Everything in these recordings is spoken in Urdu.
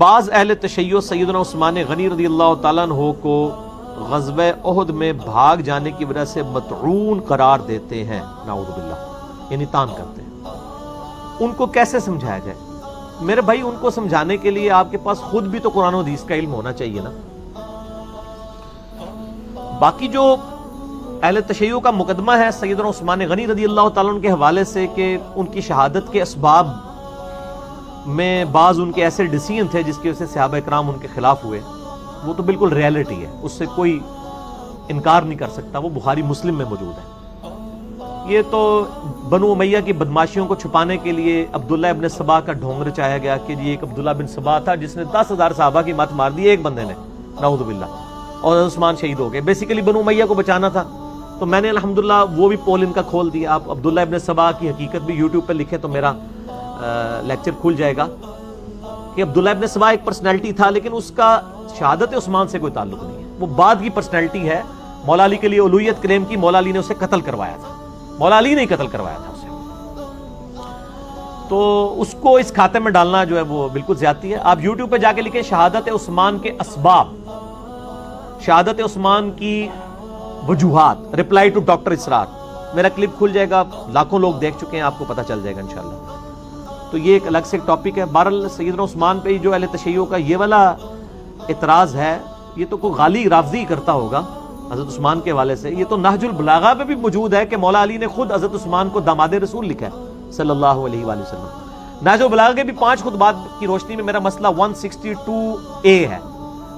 بعض اہل تشیع سیدنا عثمان غنی رضی اللہ تعالیٰ عنہ کو غزوہ احد میں بھاگ جانے کی وجہ سے مطعون قرار دیتے ہیں، نعوذ باللہ، یعنی تان کرتے ہیں. ان کو کیسے سمجھایا جائے؟ میرے بھائی، ان کو سمجھانے کے لیے آپ کے پاس خود بھی تو قرآن و حدیث کا علم ہونا چاہیے نا. باقی جو اہل تشیع کا مقدمہ ہے سیدنا عثمان غنی رضی اللہ تعالیٰ عنہ کے حوالے سے کہ ان کی شہادت کے اسباب میں بعض ان کے ایسے ڈیسیژن تھے جس کی وجہ سے صحابہ اکرام ان کے خلاف ہوئے، وہ تو بالکل ریالٹی ہے، اس سے کوئی انکار نہیں کر سکتا، وہ بخاری مسلم میں موجود ہے. یہ تو بنو امیہ کی بدماشیوں کو چھپانے کے لیے عبداللہ ابن سبا کا ڈھونگ رچایا گیا کہ یہ ایک عبداللہ بن سبا تھا جس نے 10,000 صحابہ کی مات مار دی ایک بندے نے، نعوذ باللہ، اور عثمان شہید ہو گئے. بیسیکلی بنو امیہ کو بچانا تھا. تو میں نے الحمدللہ وہ بھی پول ان کا کھول دیا. آپ عبداللہ ابن سبا کی حقیقت بھی یوٹیوب پہ لکھیں تو میرا لیکچر کھل جائے گا کہ عبداللہ ابن سبا ایک پرسنالٹی تھا، لیکن اس کا شہادت عثمان سے کوئی تعلق نہیں ہے. وہ بعد کی پرسنالٹی ہے. مولا علی کے لیے اولویت کلیم کی، مولا علی نے اسے قتل کروایا تھا، مولا علی نے قتل کروایا تھا اسے. تو اس کو اس کھاتے میں ڈالنا جو ہے وہ بالکل زیادتی ہے. آپ یوٹیوب پہ جا کے لکھیں شہادت عثمان کے اسباب، شہادت عثمان کی وجوہات، ریپلائی ٹو ڈاکٹر اسرار، میرا کلپ کھل جائے گا، لاکھوں لوگ دیکھ چکے ہیں، آپ کو پتہ چل جائے گا انشاءاللہ. تو یہ ایک الگ سے ایک ٹاپک ہے. بہرحال سیدنا عثمان پہ جو اہل تشیع کا یہ والا اعتراض ہے، یہ تو کوئی غالی رافضی کرتا ہوگا حضرت عثمان کے حوالے سے. یہ تو نہج البلاغہ پہ بھی موجود ہے کہ مولا علی نے خود حضرت عثمان کو داماد رسول لکھا ہے صلی اللہ علیہ وآلہ وسلم. نہج البلاغہ کے بھی 5 خطبات کی روشنی میں میرا مسئلہ 162A ہے.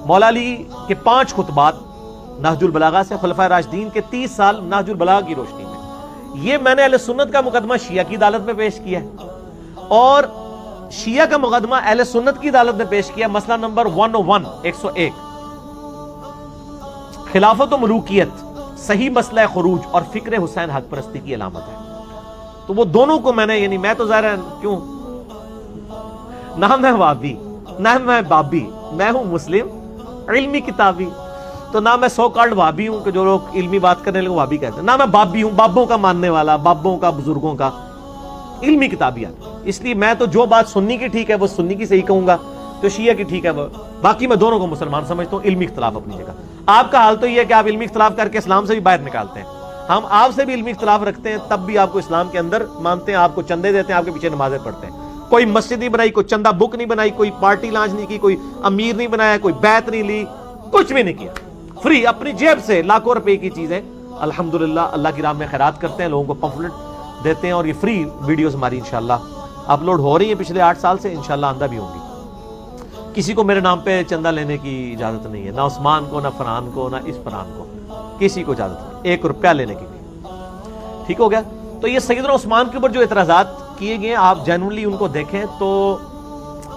مولا علی کے 5 خطبات نہج البلاغہ سے، خلفائے راشدین کے 30 سال نہج البلاغہ کی روشنی میں. یہ میں نے اہل سنت کا مقدمہ شیعہ کی عدالت میں پیش کیا ہے، اور شیعہ کا مقدمہ اہل سنت کی عدالت میں پیش کیا. مسئلہ نمبر 101 خلافت و ملوکیت، صحیح مسئلہ خروج اور فکر حسین حق پرستی کی علامت ہے. تو وہ دونوں کو میں نے، یعنی میں تو ظاہر ہے کیوں نہ میں وابی نہ میں بابی، میں ہوں مسلم علمی کتابی. تو نہ میں سو کالڈ وابی ہوں کہ جو لوگ علمی بات کرنے لگے وابی کہتے ہیں، نہ میں بابی ہوں بابوں کا ماننے والا، بابوں کا، بزرگوں کا، علمی کتابیات. اس لیے میں تو جو بات سنی کی ٹھیک ہے وہ سنی کی صحیح کہوں گا، تو شیعہ کی ٹھیک ہے وہ. باقی میں دونوں کو مسلمان سمجھتا ہوں. علمی اختلاف اپنی جگہ. آپ کا حال تو یہ ہے کہ آپ علمی اختلاف کر کے اسلام سے بھی باہر نکالتے ہیں. ہم آپ سے بھی علمی اختلاف رکھتے ہیں، تب بھی آپ کو اسلام کے اندر مانتے ہیں، آپ کو چندے دیتے ہیں، آپ کے پیچھے نمازیں پڑھتے ہیں. کوئی مسجد نہیں بنائی، کوئی چندہ بک نہیں بنائی، کوئی پارٹی لانچ نہیں کی، کوئی امیر نہیں بنایا، کوئی بیعت نہیں لی، کچھ بھی نہیں کیا. فری اپنی جیب سے لاکھوں روپے کی چیزیں الحمدللہ اللہ کی راہ میں خیرات کرتے ہیں، لوگوں کو پمفلٹ دیتے ہیں. اور یہ فری ویڈیوز ہماری انشاءاللہ اپلوڈ ہو رہی ہیں پچھلے 8 سال سے، انشاءاللہ آندہ بھی ہوں گی. کسی کو میرے نام پہ چندہ لینے کی اجازت نہیں ہے، نہ عثمان کو، نہ فرحان کو، نہ اس فرحان کو، کسی کو اجازت نہیں 1 روپیہ لینے کی بھی. ٹھیک ہو گیا. تو یہ سیدنا عثمان کے اوپر جو اعتراضات کیے گئے آپ جینوئنلی ان کو دیکھیں تو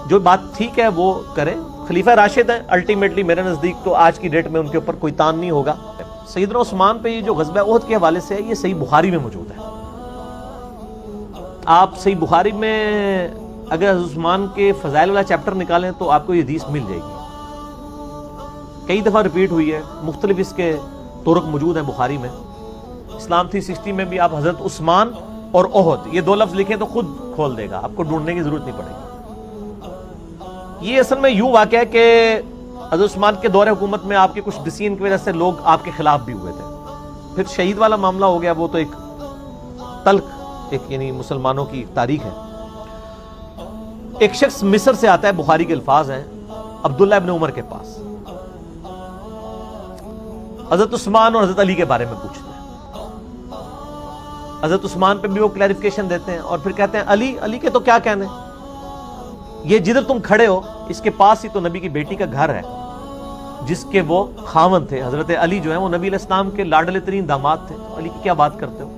جو بات ٹھیک ہے وہ کریں. خلیفہ راشد ہیں الٹیمیٹلی میرے نزدیک، تو آج کی ڈیٹ میں ان کے اوپر کوئی تان نہیں ہوگا. سیدنا عثمان پہ یہ جو غزوہ احد کے حوالے سے ہے یہ صحیح بخاری میں موجود ہے. آپ صحیح بخاری میں اگر حضرت عثمان کے فضائل والا چیپٹر نکالیں تو آپ کو یہ حدیث مل جائے گی. کئی دفعہ ریپیٹ ہوئی ہے، مختلف اس کے طرق موجود ہیں بخاری میں. اسلام 360 میں بھی آپ حضرت عثمان اور احد یہ 2 لفظ لکھیں تو خود کھول دے گا، آپ کو ڈھونڈنے کی ضرورت نہیں پڑے گی. یہ اصل میں یوں واقعہ ہے کہ حضرت عثمان کے دور حکومت میں آپ کے کچھ ڈیسیژن کی وجہ سے لوگ آپ کے خلاف بھی ہوئے تھے. پھر شہید والا معاملہ ہو گیا، وہ تو ایک تلخ ایک یعنی مسلمانوں کی تاریخ ہے. ایک شخص مصر سے آتا ہے، بخاری کے الفاظ ہیں، عبداللہ ابن عمر کے پاس حضرت عثمان اور حضرت علی کے بارے میں پوچھتے ہیں. حضرت عثمان پہ بھی وہ کلیریفیکیشن دیتے ہیں اور پھر کہتے ہیں علی کے تو کیا کہنے، یہ جدھر تم کھڑے ہو اس کے پاس ہی تو نبی کی بیٹی کا گھر ہے جس کے وہ خاوند تھے. حضرت علی جو ہیں وہ نبی علیہ السلام کے لاڈلے ترین داماد تھے. علی کی کیا بات کرتے ہو.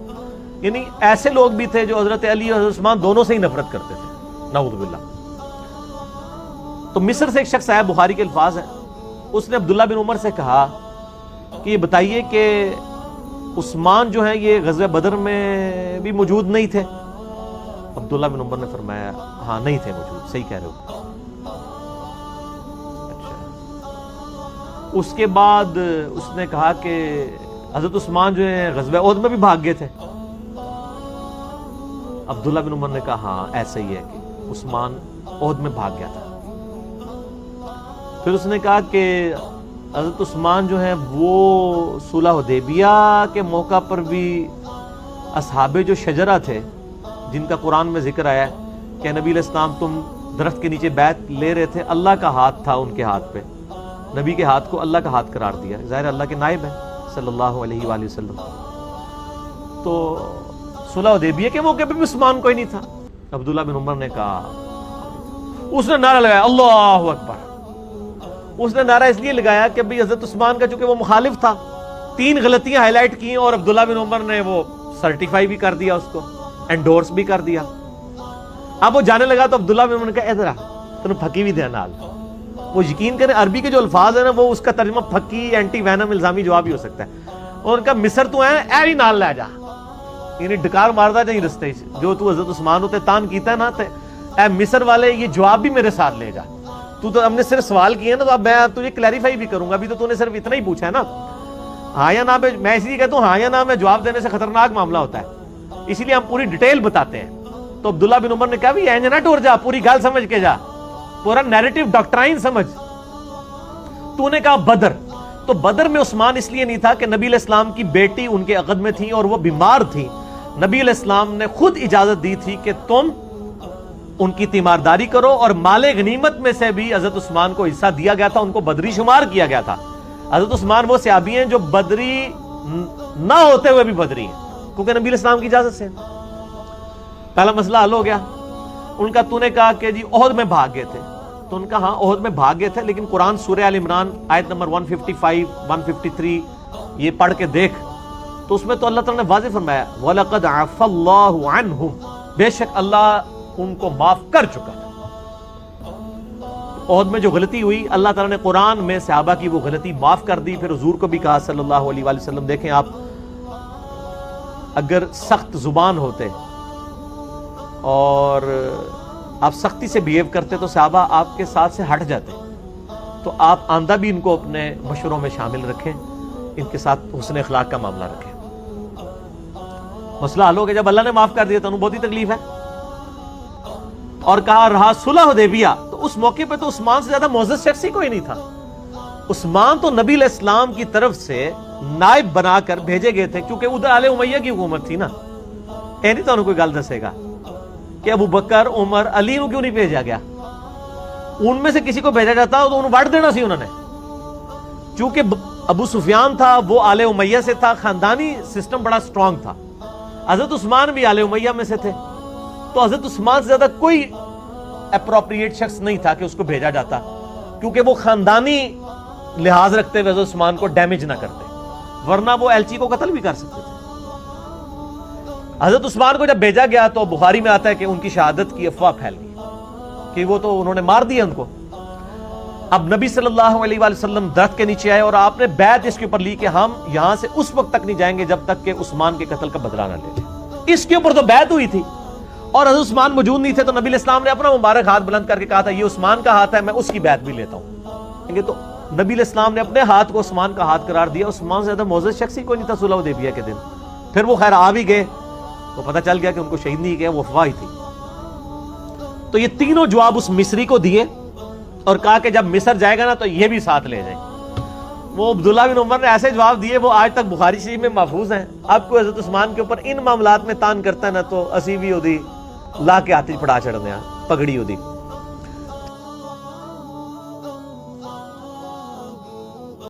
یعنی ایسے لوگ بھی تھے جو حضرت علی اور حضرت عثمان دونوں سے ہی نفرت کرتے تھے، نعوذ باللہ. تو مصر سے ایک شخص آیا، بخاری کے الفاظ ہیں، اس نے عبداللہ بن عمر سے کہا کہ یہ بتائیے کہ عثمان جو ہیں یہ غزوہ بدر میں بھی موجود نہیں تھے. عبداللہ بن عمر نے فرمایا ہاں نہیں تھے موجود، صحیح کہہ رہے ہو. اچھا. اس کے بعد اس نے کہا کہ حضرت عثمان جو ہیں غزوہ احد میں بھی بھاگ گئے تھے. عبداللہ بن عمر نے کہا ہاں ایسا ہی ہے کہ عثمان احد میں بھاگ گیا تھا. پھر اس نے کہا کہ حضرت عثمان جو ہیں وہ صلح حدیبیہ کے موقع پر بھی اصحاب جو شجرہ تھے جن کا قرآن میں ذکر آیا ہے کہ نبی علیہ السلام تم درخت کے نیچے بیعت لے رہے تھے، اللہ کا ہاتھ تھا ان کے ہاتھ پہ، نبی کے ہاتھ کو اللہ کا ہاتھ قرار دیا، ظاہر اللہ کے نائب ہیں صلی اللہ علیہ وآلہ وسلم. تو صلح حدیبیہ کے موقع پہ بھی عثمان کوئی نہیں تھا. عبداللہ بن عمر نے کہا، اس نے نعرہ لگایا اللہ اکبر. اس نے نعرہ اس لیے لگایا کہ بھئی حضرت عثمان کا چونکہ وہ مخالف تھا، 3 غلطیاں ہائی لائٹ کی اور عبداللہ بن عمر نے وہ سرٹیفائی بھی کر دیا، اس کو انڈورس بھی کر دیا. اب وہ جانے لگا تو عبداللہ بن عمر نے کہا ادھر آ تنوں پھکی بھی دیا نال. وہ یقین کریں عربی کے جو الفاظ ہیں نا وہ اس کا ترجمہ پھکی، اینٹی وینم، الزامی جواب ہی ہو سکتا ہے. اور ان کا مصر تو ہے اے بھی نال لے جا، یعنی ڈکار ماردا جائیں رستے جو تو حضرت عثمان ہوتے تان کیتا ہے نا تے اے مصر والے یہ جواب بھی میرے ساتھ لے جا. تو ہم نے صرف سوال کیے نا تو اب میں تجھے کلیریفائی بھی کروں گا. ابھی تو نے صرف اتنا ہی پوچھا ہے نا، ہاں یا نہ میں اس لیے کہتا ہوں ہاں یا نہ میں جواب دینے سے خطرناک معاملہ ہوتا ہے، اسی لیے ہم پوری ڈیٹیل بتاتے ہیں. تو عبداللہ بن عمر نے کہا بھی اینج نہ ٹور جا، پوری گل سمجھ کے جا، پورا نیریٹو ڈاکٹرائن سمجھ. تو نے کہا بدر. تو بدر میں عثمان اس لیے نہیں تھا کہ نبی علیہ السلام کی بیٹی ان کے عقد میں تھی اور وہ بیمار تھی. نبی علیہ السلام نے خود اجازت دی تھی کہ تم ان کی تیمارداری کرو، اور مال غنیمت میں سے بھی حضرت عثمان کو حصہ دیا گیا تھا، ان کو بدری شمار کیا گیا تھا. حضرت عثمان وہ صحابی ہیں جو بدری نہ ہوتے ہوئے بھی بدری ہیں کیونکہ نبی علیہ السلام کی اجازت سے. پہلا مسئلہ حل ہو گیا. ان کا تو نے کہا کہ جی احد میں بھاگ گئے تھے، تو ان کا ہاں احد میں بھاگ گئے تھے، لیکن قرآن سورہ آل عمران آیت نمبر 155 153 یہ پڑھ کے دیکھ تو اس میں تو اللہ تعالیٰ نے واضح فرمایا وَلَقَدْ عَفَى اللَّهُ عَنْهُمْ، بے شک اللہ ان کو معاف کر چکا. احد میں جو غلطی ہوئی اللہ تعالیٰ نے قرآن میں صحابہ کی وہ غلطی معاف کر دی. پھر حضور کو بھی کہا صلی اللہ علیہ وآلہ وسلم، دیکھیں آپ اگر سخت زبان ہوتے اور آپ سختی سے بیہیو کرتے تو صحابہ آپ کے ساتھ سے ہٹ جاتے. تو آپ آندہ بھی ان کو اپنے مشوروں میں شامل رکھیں، ان کے ساتھ حسن اخلاق کا معاملہ رکھیں. مسئلہ حل ہو گیا. جب اللہ نے معاف کر دیا تو انہوں بہت ہی تکلیف ہے. اور کہا رہا صلح حدیبیہ، تو اس موقع پہ تو عثمان سے زیادہ معزز شخص ہی کوئی نہیں تھا. عثمان تو نبی علیہ السلام کی طرف سے نائب بنا کر بھیجے گئے تھے کیونکہ ادھر آل امیہ کی حکومت تھی نا. اے نہیں تو انہوں کوئی گل دسے گا کہ ابو بکر عمر علی کو کیوں نہیں بھیجا گیا. ان میں سے کسی کو بھیجا جاتا تو انہوں وٹ دینا سی انہوں نے. چونکہ ابو سفیان تھا وہ آل امیہ سے تھا، خاندانی سسٹم بڑا سٹرونگ تھا. حضرت عثمان بھی آل امیہ میں سے تھے، تو حضرت عثمان سے زیادہ کوئی اپروپریٹ شخص نہیں تھا کہ اس کو بھیجا جاتا، کیونکہ وہ خاندانی لحاظ رکھتے ہوئے حضرت عثمان کو ڈیمیج نہ کرتے، ورنہ وہ ایلچی کو قتل بھی کر سکتے تھے. حضرت عثمان کو جب بھیجا گیا تو بخاری میں آتا ہے کہ ان کی شہادت کی افواہ پھیل گئی کہ وہ تو انہوں نے مار دیا ان کو. اب نبی صلی اللہ علیہ وآلہ وسلم درخت کے نیچے آئے اور آپ نے بیعت اس کے اوپر لی کہ ہم یہاں سے اس وقت تک نہیں جائیں گے جب تک کہ عثمان کے قتل کا بدلہ نہ لے لیں. اس کے اوپر تو بیعت ہوئی تھی اور حضرت عثمان موجود نہیں تھے، تو نبی علیہ السلام نے اپنا مبارک ہاتھ بلند کر کے کہا تھا یہ عثمان کا ہاتھ ہے، میں اس کی بیعت بھی لیتا ہوں. تو نبی علیہ السلام نے اپنے ہاتھ کو عثمان کا ہاتھ قرار دیا. عثمان سے زیادہ معزز شخص ہی کوئی نہیں تھا صلح حدیبیہ کے دن. پھر وہ خیر آ بھی گئے تو پتہ چل گیا کہ ان کو شہید نہیں کیا، وہ افواہ ہی تھی. تو یہ تینوں جواب اس مصری کو دیے اور کہا کہ جب مصر جائے گا نا تو یہ بھی ساتھ لے جائیں. وہ عبداللہ بن عمر نے ایسے جواب دیے وہ آج تک بخاری شریف میں محفوظ ہیں. اب کوئی حضرت عثمان کے اوپر ان معاملات میں تان کرتا ہے نا تو اسی بھی ادی لا کے ہاتھ پڑا چڑھنے پگڑی ادی